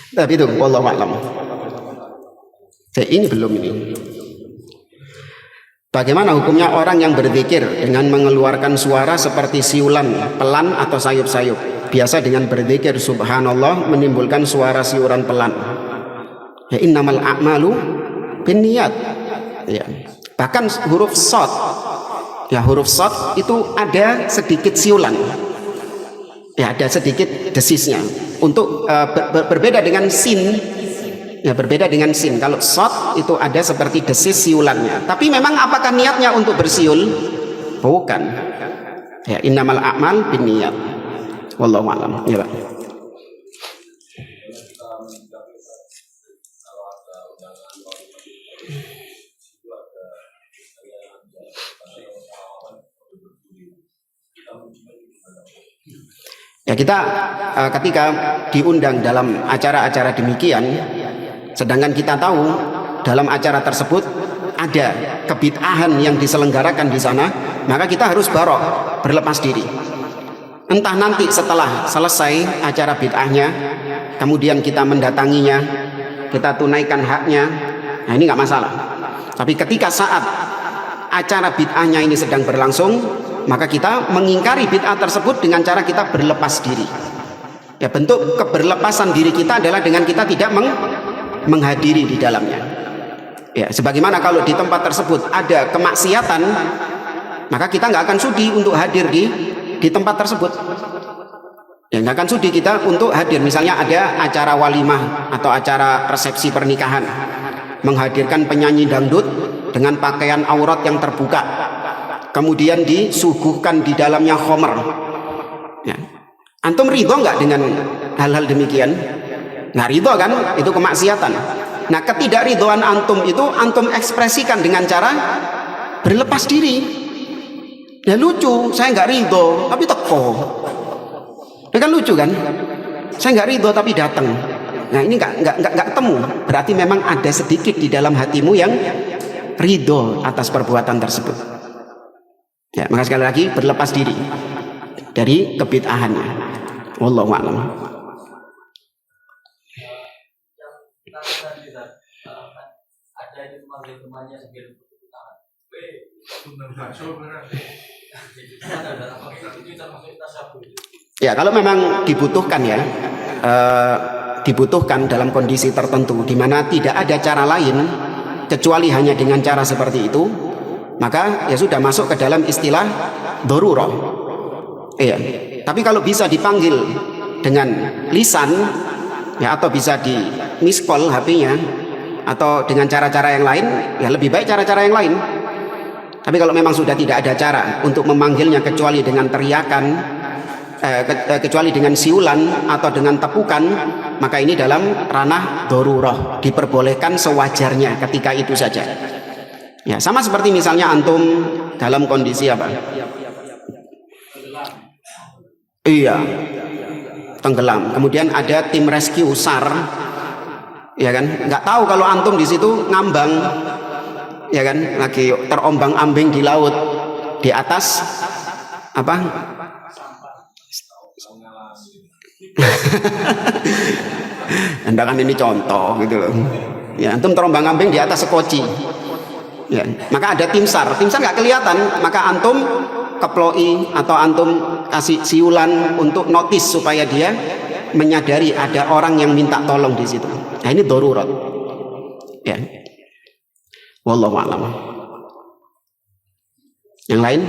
Tapi itu wallahu a'lam. Ini belum ini. Bagaimana hukumnya orang yang berzikir dengan mengeluarkan suara seperti siulan, pelan atau sayup-sayup? Biasa dengan berzikir subhanallah menimbulkan suara siuran pelan. Ya, innamal a'malu binniyat. Ya. Bahkan huruf shad, ya, huruf shad itu ada sedikit siulan. Ya, ada sedikit desisnya. Untuk berbeda dengan sin. Ya, berbeda dengan sin. Kalau shad itu ada seperti desis siulannya. Tapi memang apakah niatnya untuk bersiul? Bukan. Ya, innamal a'mal binniyat. Wallahu a'lam. Ya, Pak. Ya, kita ketika diundang dalam acara-acara demikian, sedangkan kita tahu dalam acara tersebut ada kebid'ahan yang diselenggarakan di sana, maka kita harus barok, berlepas diri. Entah nanti setelah selesai acara bid'ahnya, kemudian kita mendatanginya, kita tunaikan haknya, nah ini nggak masalah. Tapi ketika saat acara bid'ahnya ini sedang berlangsung, maka kita mengingkari bid'ah tersebut dengan cara kita berlepas diri. Ya, bentuk keberlepasan diri kita adalah dengan kita tidak menghadiri di dalamnya. Ya, sebagaimana kalau di tempat tersebut ada kemaksiatan, maka kita nggak akan sudi untuk hadir di tempat tersebut. Ya, nggak akan sudi kita untuk hadir. Misalnya ada acara walimah atau acara resepsi pernikahan, menghadirkan penyanyi dangdut dengan pakaian aurat yang terbuka, kemudian disuguhkan di dalamnya khomer. Ya. Antum ridho nggak dengan hal-hal demikian? Nggak ridho kan? Itu kemaksiatan. Nah, ketidakridhoan antum itu antum ekspresikan dengan cara berlepas diri. Ya lucu, saya nggak ridho tapi teko. Ya kan lucu kan? Saya nggak ridho tapi datang. Nah, ini nggak ketemu. Berarti memang ada sedikit di dalam hatimu yang ridho atas perbuatan tersebut. Ya, maka sekali lagi berlepas diri dari kebid'ahannya. Wallahu a'lam. Ya, kalau memang dibutuhkan ya, dibutuhkan dalam kondisi tertentu di mana tidak ada cara lain kecuali hanya dengan cara seperti itu, maka ya sudah masuk ke dalam istilah darurah. Iya. Tapi kalau bisa dipanggil dengan lisan, ya, atau bisa di miss call HP-nya, atau dengan cara-cara yang lain, ya lebih baik cara-cara yang lain. Tapi kalau memang sudah tidak ada cara untuk memanggilnya kecuali dengan teriakan, kecuali dengan siulan atau dengan tepukan, maka ini dalam ranah darurah, diperbolehkan sewajarnya ketika itu saja. Ya, sama seperti misalnya antum dalam kondisi apa? Iya, tenggelam. Kemudian ada tim rescue SAR, ya kan? Nggak tahu kalau antum di situ ngambang, ya kan? Lagi terombang-ambing di laut, di atas apa? Anda kan ini contoh gitu loh. Ya, antum terombang-ambing di atas sekoci. Ya, maka ada tim SAR. Tim SAR nggak kelihatan, maka antum keploi atau antum kasih siulan untuk notis supaya dia menyadari ada orang yang minta tolong di situ. Nah, ini darurat. Ya. Wallahu a'lam. Yang lain?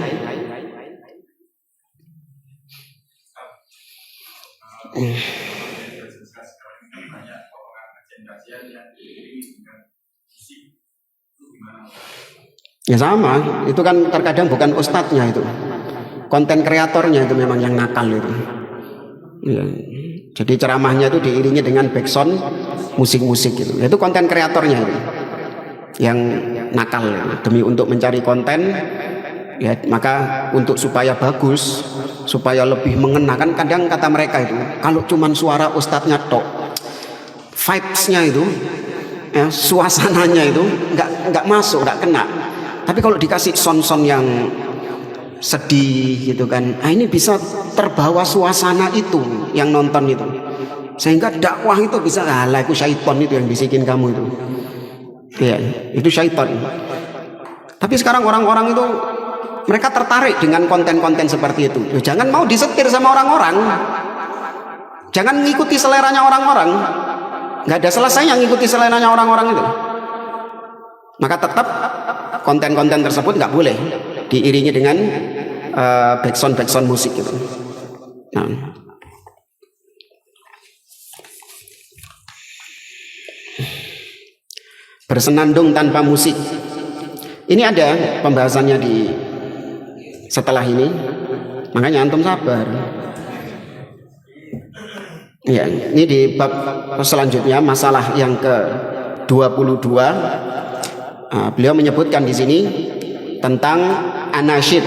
Ya sama, itu kan terkadang bukan ustadznya itu, konten kreatornya itu memang yang nakal itu. Ya. Jadi ceramahnya itu diiringi dengan backsound musik-musik gitu. Itu konten kreatornya itu yang nakal ya. Demi untuk mencari konten, ya maka untuk supaya bagus, supaya lebih mengena, kan kadang kata mereka itu kalau cuman suara ustadznya tok, vibes-nya itu, ya, suasananya itu nggak masuk, nggak kena. Tapi kalau dikasih sound-sound yang sedih gitu kan, nah ini bisa terbawa suasana itu yang nonton itu, sehingga dakwah itu bisa itu syaitan itu yang bisikin kamu itu, ya itu syaitan. Tapi sekarang orang-orang itu mereka tertarik dengan konten-konten seperti itu. Jangan mau disetir sama orang-orang, jangan ngikuti seleranya orang-orang. Nggak ada selesainya ngikuti seleranya orang-orang itu. Maka tetap konten-konten tersebut nggak boleh diiringi dengan backsound musik gitu. Nah. Bersenandung tanpa musik. Ini ada pembahasannya di setelah ini. Makanya antum sabar. Ya, ini di bab selanjutnya masalah yang ke-22. Beliau menyebutkan di sini tentang anasyid.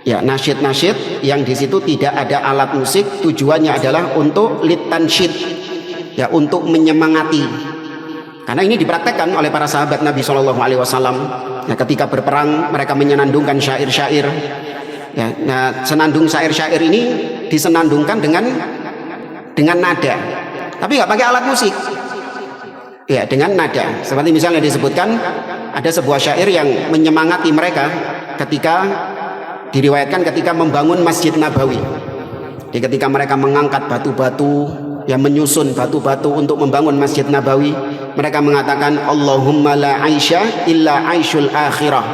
Ya, nasyid-nasyid yang di situ tidak ada alat musik, tujuannya adalah untuk litansyid. Ya, untuk menyemangati. Karena ini dipraktekkan oleh para sahabat Nabi SAW. Ya, ketika berperang mereka menyenandungkan syair-syair. Ya, nah, senandung syair-syair ini disenandungkan dengan nada, tapi nggak pakai alat musik. Ya, dengan nada. Seperti misalnya disebutkan ada sebuah syair yang menyemangati mereka ketika diriwayatkan ketika membangun Masjid Nabawi. Jadi ketika mereka mengangkat batu-batu, yang menyusun batu-batu untuk membangun Masjid Nabawi, mereka mengatakan Allahumma la aisha illa aishul akhirah.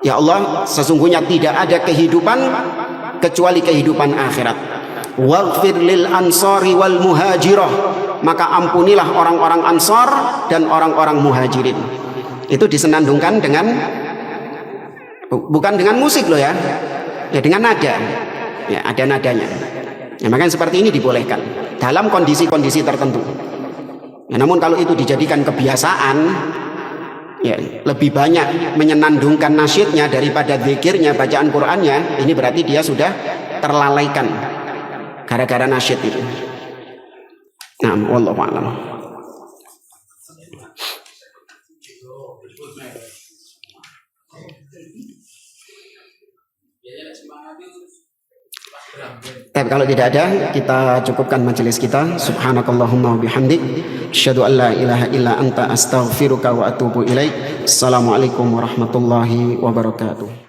Ya Allah, sesungguhnya tidak ada kehidupan kecuali kehidupan akhirat. Waghfir lil ansari wal muhajirah, maka ampunilah orang-orang ansar dan orang-orang muhajirin. Itu disenandungkan dengan, bukan dengan musik loh ya, ya dengan nada. Ya, ada nadanya. Ya, makanya seperti ini dibolehkan dalam kondisi-kondisi tertentu. Ya, namun kalau itu dijadikan kebiasaan, ya lebih banyak menyenandungkan nasyidnya daripada zikirnya, bacaan Qur'annya, ini berarti dia sudah terlalaikan gara-gara nasyid itu. Nah, wallahu a'lam. Kalau tidak ada, kita cukupkan majelis kita. Subhanakallahumma wa bihamdik, asyhadu an la ilaha illa anta astaghfiruka wa atubu ilaik. Assalamualaikum warahmatullahi wabarakatuh.